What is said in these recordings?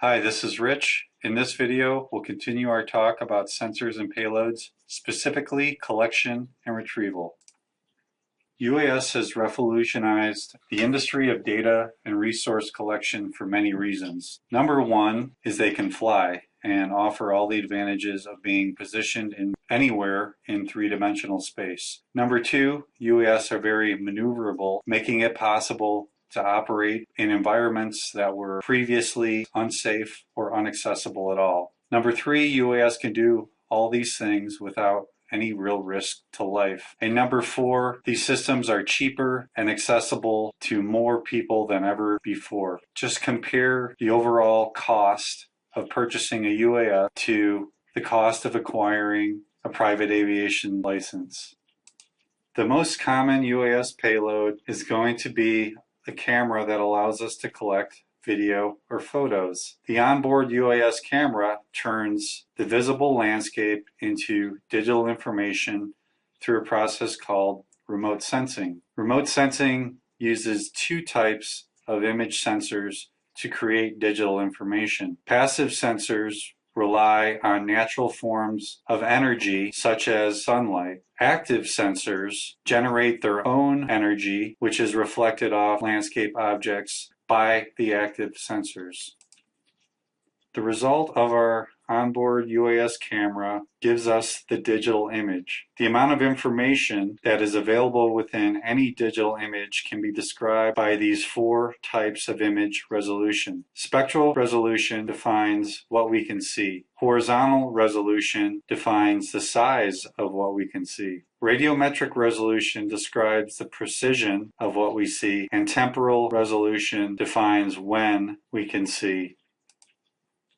Hi, this is Rich. In this video, we'll continue our talk about sensors and payloads, specifically collection and retrieval. UAS has revolutionized the industry of data and resource collection for many reasons. Number one is they can fly and offer all the advantages of being positioned in anywhere in three-dimensional space. Number two, UAS are very maneuverable, making it possible to operate in environments that were previously unsafe or inaccessible at all. Number three, UAS can do all these things without any real risk to life. And number four, these systems are cheaper and accessible to more people than ever before. Just compare the overall cost of purchasing a UAS to the cost of acquiring a private aviation license. The most common UAS payload is going to be a camera that allows us to collect video or photos. The onboard UAS camera turns the visible landscape into digital information through a process called remote sensing. Remote sensing uses two types of image sensors to create digital information. Passive sensors rely on natural forms of energy such as sunlight. Active sensors generate their own energy, which is reflected off landscape objects by the active sensors. The result of our onboard UAS camera gives us the digital image. The amount of information that is available within any digital image can be described by these four types of image resolution. Spectral resolution defines what we can see. Horizontal resolution defines the size of what we can see. Radiometric resolution describes the precision of what we see, and temporal resolution defines when we can see.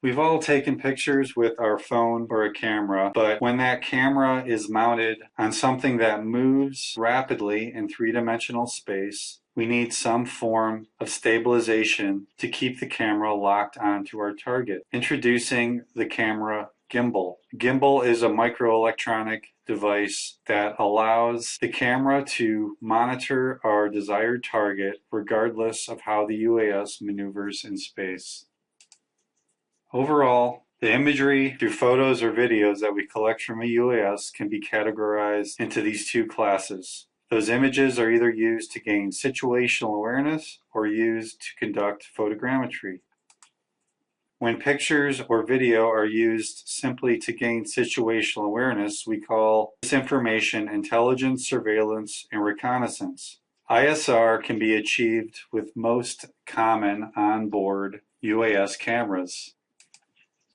We've all taken pictures with our phone or a camera, but when that camera is mounted on something that moves rapidly in three-dimensional space, we need some form of stabilization to keep the camera locked onto our target. Introducing the camera gimbal. Gimbal is a microelectronic device that allows the camera to monitor our desired target regardless of how the UAS maneuvers in space. Overall, the imagery through photos or videos that we collect from a UAS can be categorized into these two classes. Those images are either used to gain situational awareness or used to conduct photogrammetry. When pictures or video are used simply to gain situational awareness, we call this information intelligence, surveillance, and reconnaissance. ISR can be achieved with most common onboard UAS cameras.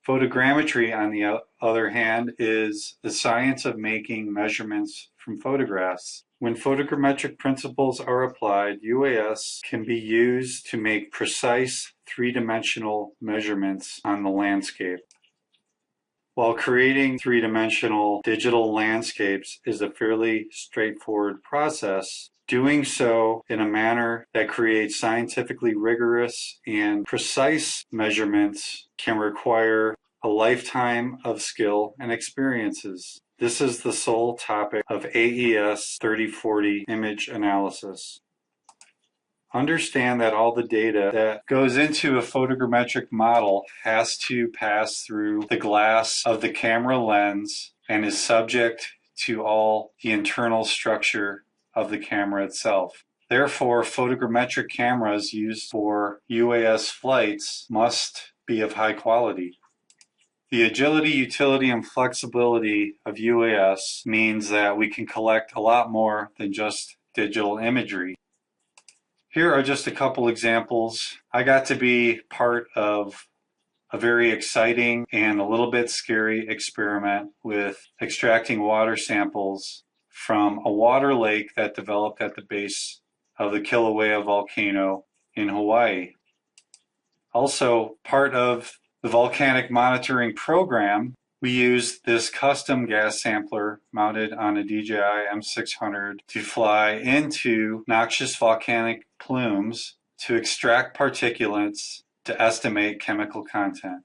Photogrammetry, on the other hand, is the science of making measurements from photographs. When photogrammetric principles are applied, UAS can be used to make precise three-dimensional measurements on the landscape. While creating three-dimensional digital landscapes is a fairly straightforward process, doing so in a manner that creates scientifically rigorous and precise measurements can require a lifetime of skill and experiences. This is the sole topic of AES 3040 image analysis. Understand that all the data that goes into a photogrammetric model has to pass through the glass of the camera lens and is subject to all the internal structure of the camera itself. Therefore, photogrammetric cameras used for UAS flights must be of high quality. The agility, utility, and flexibility of UAS means that we can collect a lot more than just digital imagery. Here are just a couple examples. I got to be part of a very exciting and a little bit scary experiment with extracting water samples from a water lake that developed at the base of the Kilauea volcano in Hawaii. Also, part of the volcanic monitoring program, we used this custom gas sampler mounted on a DJI M600 to fly into noxious volcanic plumes to extract particulates to estimate chemical content.